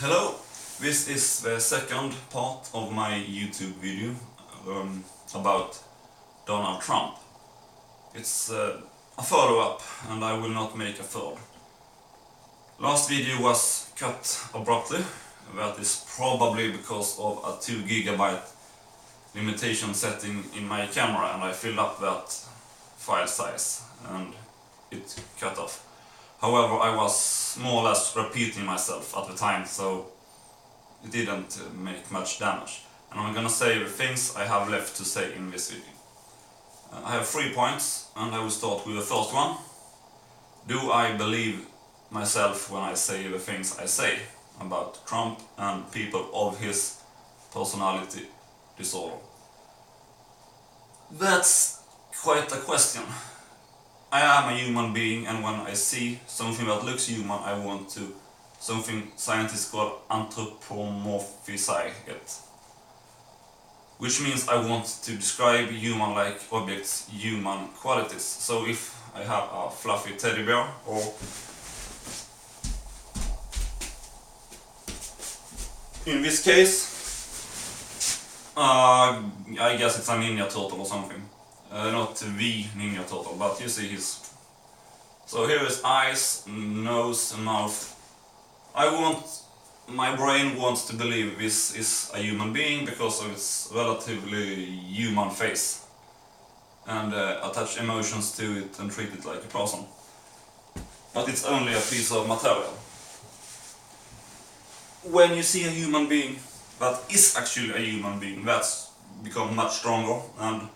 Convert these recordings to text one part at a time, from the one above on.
Hello, this is the second part of my YouTube video about Donald Trump. It's a follow-up and I will not make a third. Last video was cut abruptly. That is probably because of a 2 GB limitation setting in my camera, and I filled up that file size and it cut off. However, I was more or less repeating myself at the time, so it didn't make much damage. And I'm gonna say the things I have left to say in this video. I have 3 points, and I will start with the first one. Do I believe myself when I say the things I say about Trump and people of his personality disorder? That's quite a question. I am a human being, and when I see something that looks human, I want to, something scientists call anthropomorphize it. Which means I want to describe human-like objects, human qualities. So if I have a fluffy teddy bear, or in this case, I guess it's a Ninja Turtle or something. Not the Ninja Turtle, but you see his. So here is eyes, nose and mouth. My brain wants to believe this is a human being because of its relatively human face, and attach emotions to it and treat it like a person. But it's only a piece of material. When you see a human being that is actually a human being, that's become much stronger, and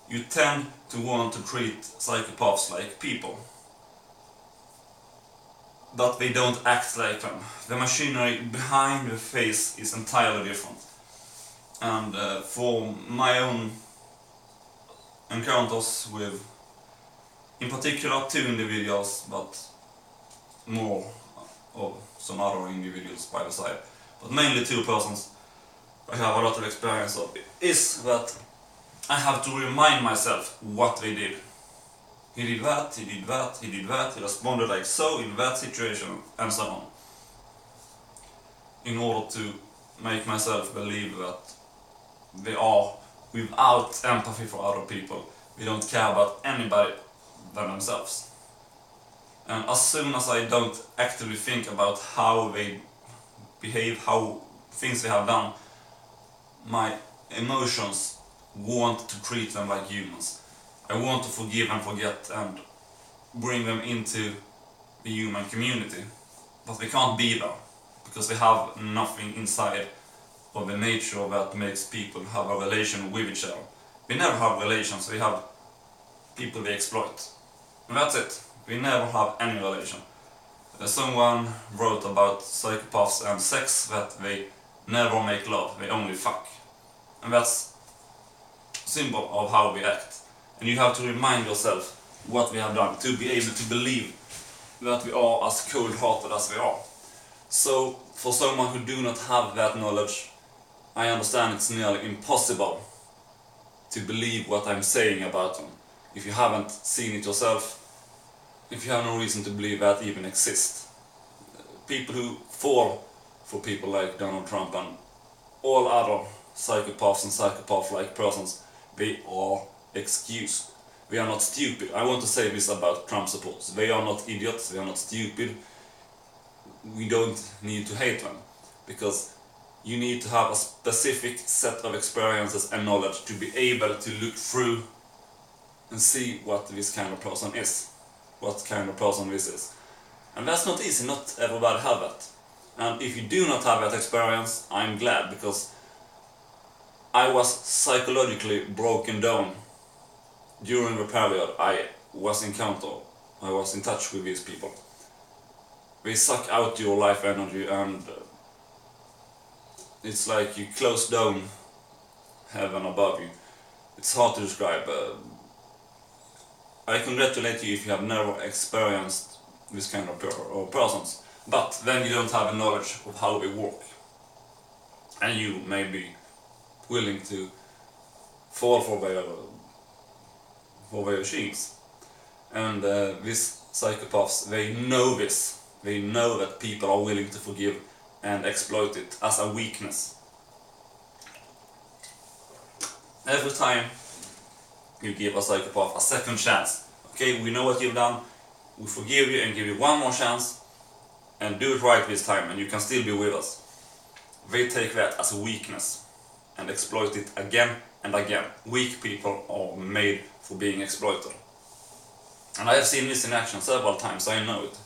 you tend to want to treat psychopaths like people. But they don't act like them. The machinery behind the face is entirely different. And for my own encounters with, in particular, 2 individuals, but more of some other individuals by the side, but mainly 2 persons I have a lot of experience of, is that I have to remind myself what they did. He did that, he did that, he did that, he responded like so in that situation, and so on. In order to make myself believe that they are without empathy for other people. They don't care about anybody than themselves. And as soon as I don't actively think about how they behave, how things they have done, my emotions want to treat them like humans. I want to forgive and forget and bring them into the human community. But they can't be there, because they have nothing inside of the nature that makes people have a relation with each other. We never have relations, we have people they exploit. And that's it. We never have any relation. Someone wrote about psychopaths and sex that they never make love, they only fuck. And that's symbol of how we act. And you have to remind yourself what we have done to be able to believe that we are as cold-hearted as we are. So, for someone who do not have that knowledge, I understand it's nearly impossible to believe what I'm saying about them. If you haven't seen it yourself, if you have no reason to believe that even exists. People who fall for people like Donald Trump and all other psychopaths and psychopath-like persons, they are excused. They are not stupid. I want to say this about Trump supporters. They are not idiots, they are not stupid. We don't need to hate them, because you need to have a specific set of experiences and knowledge to be able to look through and see what this kind of person is, what kind of person this is. And that's not easy, not everybody have that. And if you do not have that experience, I'm glad, because I was psychologically broken down during the period I was in touch with these people. They suck out your life energy, and it's like you close down heaven above you. It's hard to describe. I congratulate you if you have never experienced this kind of persons, but then you don't have a knowledge of how they work, and you may be willing to fall for their machines. And these psychopaths, they know this. They know that people are willing to forgive and exploit it as a weakness. Every time you give a psychopath a second chance, okay, we know what you've done, we forgive you and give you one more chance, and do it right this time, and you can still be with us. They take that as a weakness and exploit it again and again. Weak people are made for being exploited. And I have seen this in action several times, I know it.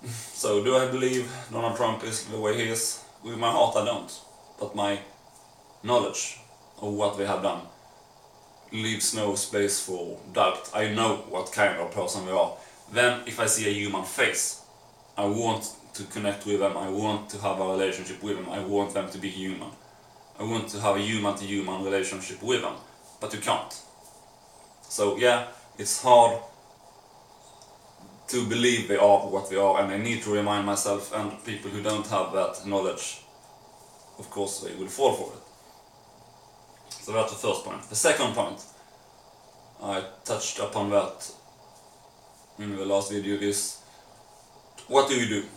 So do I believe Donald Trump is the way he is? With my heart I don't. But my knowledge of what they have done leaves no space for doubt. I know what kind of person they are. Then if I see a human face, I want to connect with them, I want to have a relationship with them, I want them to be human. I want to have a human-to-human relationship with them, but you can't. So yeah, it's hard to believe they are what they are, and I need to remind myself and people who don't have that knowledge, of course they will fall for it. So that's the first point. The second point, I touched upon that in the last video, is what do you do?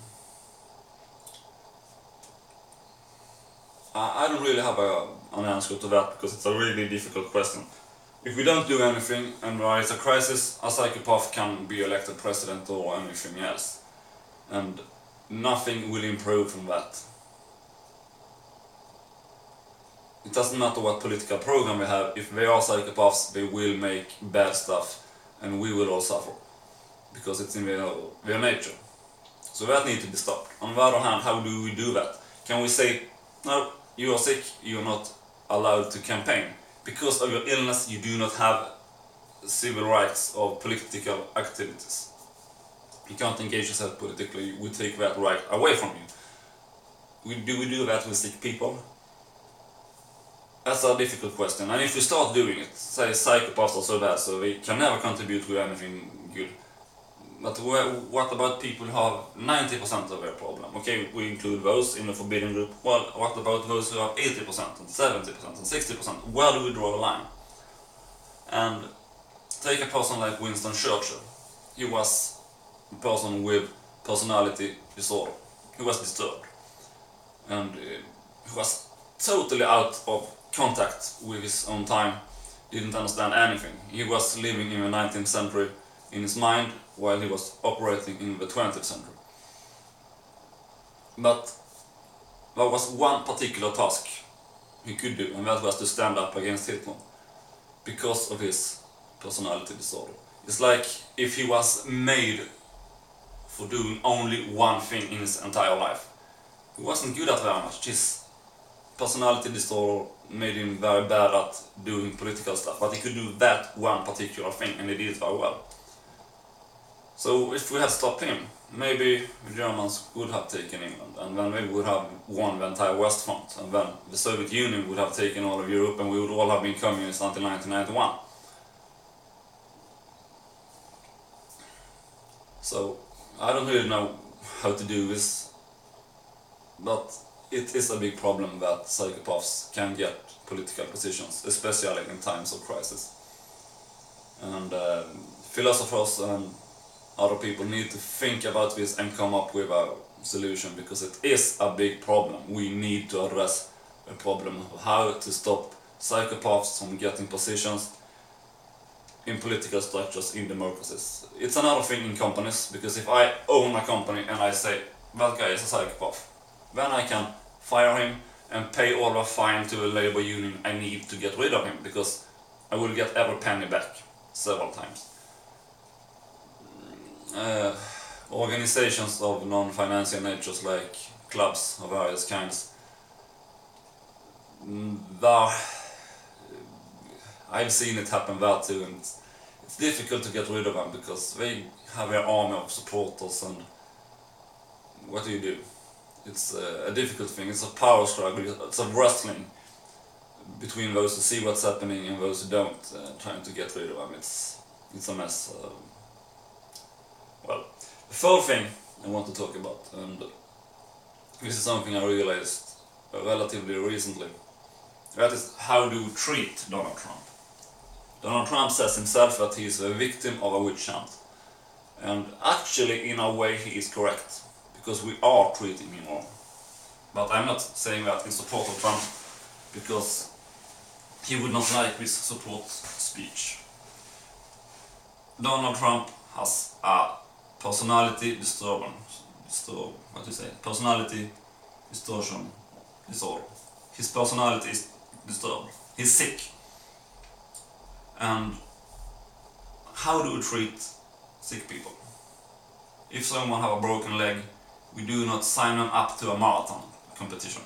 I don't really have an answer to that because it's a really difficult question. If we don't do anything and there is a crisis, a psychopath can be elected president or anything else. And nothing will improve from that. It doesn't matter what political program we have, if they are psychopaths, they will make bad stuff and we will all suffer. Because it's in their nature. So that needs to be stopped. On the other hand, how do we do that? Can we say, no, you are sick, you are not allowed to campaign. Because of your illness, you do not have civil rights or political activities. You can't engage yourself politically, we take that right away from you. Do we do that with sick people? That's a difficult question. And if we start doing it, say psychopaths are so bad, so they can never contribute to anything good. But what about people who have 90% of their problem? Okay, we include those in the forbidden group. Well, what about those who have 80% and 70% and 60%? Where do we draw the line? And take a person like Winston Churchill. He was a person with personality disorder. He was disturbed. And he was totally out of contact with his own time. Didn't understand anything. He was living in the 19th century in his mind, while he was operating in the 20th century. But there was one particular task he could do, and that was to stand up against Hitler, because of his personality disorder. It's like if he was made for doing only one thing in his entire life. He wasn't good at very much. His personality disorder made him very bad at doing political stuff, but he could do that one particular thing, and he did it very well. So if we had stopped him, maybe the Germans would have taken England, and then we would have won the entire West Front, and then the Soviet Union would have taken all of Europe, and we would all have been communists until 1991. So I don't really know how to do this, but it is a big problem that psychopaths can get political positions, especially in times of crisis. And philosophers and other people need to think about this and come up with a solution, because it is a big problem. We need to address the problem of how to stop psychopaths from getting positions in political structures in democracies. It's another thing in companies, because if I own a company and I say that guy is a psychopath, then I can fire him and pay all the fine to a labor union I need to get rid of him, because I will get every penny back several times. Organizations of non-financial natures like clubs of various kinds, I've seen it happen there too, and it's difficult to get rid of them because they have their army of supporters, and what do? It's a difficult thing, it's a power struggle, it's a wrestling between those who see what's happening and those who don't, trying to get rid of them. It's a mess. Well, the third thing I want to talk about, and this is something I realized relatively recently, that is how to treat Donald Trump. Donald Trump says himself that he is a victim of a witch hunt, and actually in a way he is correct, because we are treating him wrong. But I'm not saying that in support of Trump, because he would not like this support speech. Donald Trump has a personality distortion disorder. His personality is disturbed. He's sick. And how do we treat sick people? If someone have a broken leg, we do not sign them up to a marathon competition.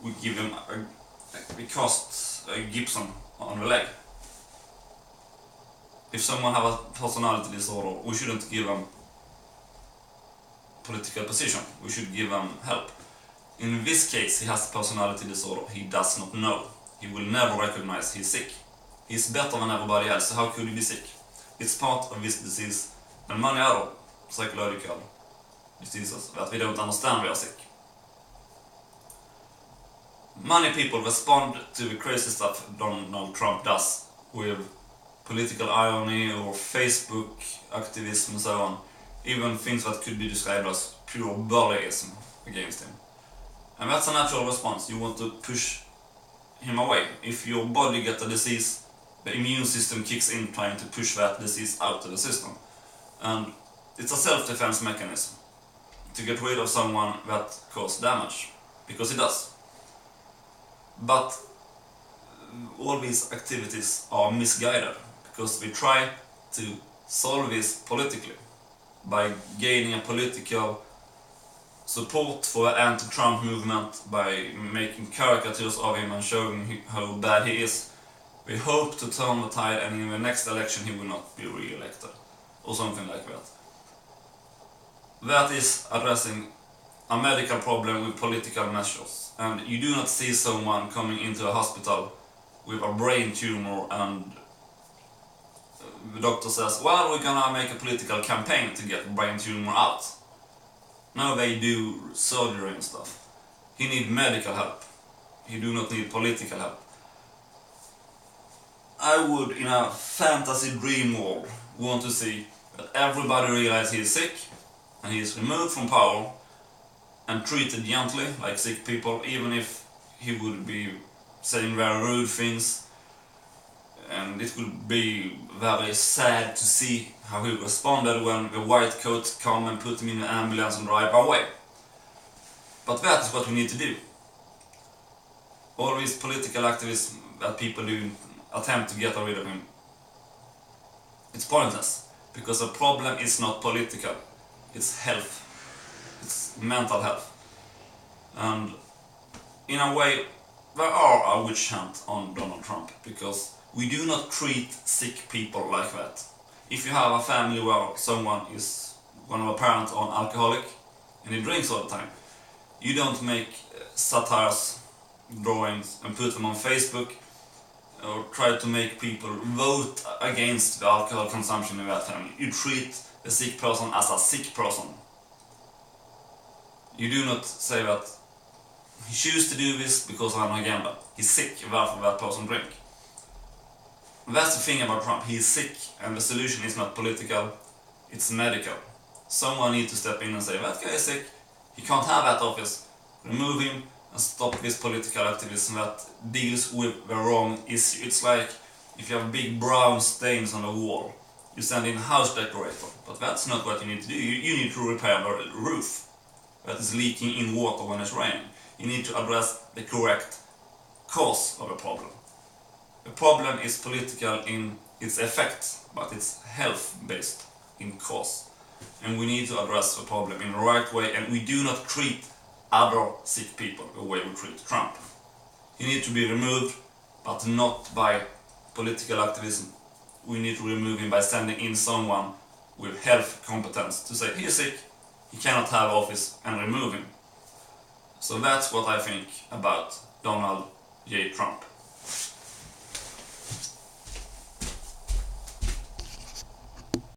We give them we cast a Gibson on the leg. If someone have a personality disorder, we shouldn't give them political position. We should give them help. In this case, he has a personality disorder. He does not know. He will never recognize he's sick. He's better than everybody else, so how could he be sick? It's part of this disease and many other psychological diseases that we don't understand we are sick. Many people respond to the crazy stuff Donald Trump does with political irony or Facebook activism and so on, even things that could be described as pure bullyism against him. And that's a natural response. You want to push him away. If your body gets a disease, the immune system kicks in trying to push that disease out of the system. And it's a self-defense mechanism to get rid of someone that causes damage, because it does. But all these activities are misguided, because we try to solve this politically by gaining a political support for the anti-Trump movement, by making caricatures of him and showing how bad he is. We hope to turn the tide, and in the next election he will not be re-elected, or something like that. That is addressing a medical problem with political measures, and you do not see someone coming into a hospital with a brain tumor and the doctor says, well, we're gonna make a political campaign to get brain tumor out. No, they do surgery and stuff. He needs medical help. He do not need political help. I would, in a fantasy dream world, want to see that everybody realizes he is sick and he is removed from power and treated gently like sick people, even if he would be saying very rude things. And it would be very sad to see how he responded when the white coat come and put him in the ambulance and drive away. But that is what we need to do. All these political activists that people do attempt to get rid of him, it's pointless, because the problem is not political, it's health, it's mental health. And in a way, there are a witch hunt on Donald Trump, because we do not treat sick people like that. If you have a family where someone is, one of the parents are alcoholic and he drinks all the time, you don't make satires, drawings and put them on Facebook or try to make people vote against the alcohol consumption in that family. You treat the sick person as a sick person. You do not say that he chooses to do this because of an agenda. He's sick, therefore that person drink. That's the thing about Trump. He is sick, and the solution is not political, it's medical. Someone needs to step in and say, that guy is sick, he can't have that office, remove him and stop this political activism that deals with the wrong issue. It's like if you have big brown stains on the wall, you send in a house decorator, but that's not what you need to do. You need to repair the roof that is leaking in water when it's raining. You need to address the correct cause of the problem. The problem is political in its effects, but it's health-based in cause. And we need to address the problem in the right way, and we do not treat other sick people the way we treat Trump. He needs to be removed, but not by political activism. We need to remove him by sending in someone with health competence to say, he is sick, he cannot have office, and remove him. So that's what I think about Donald J. Trump.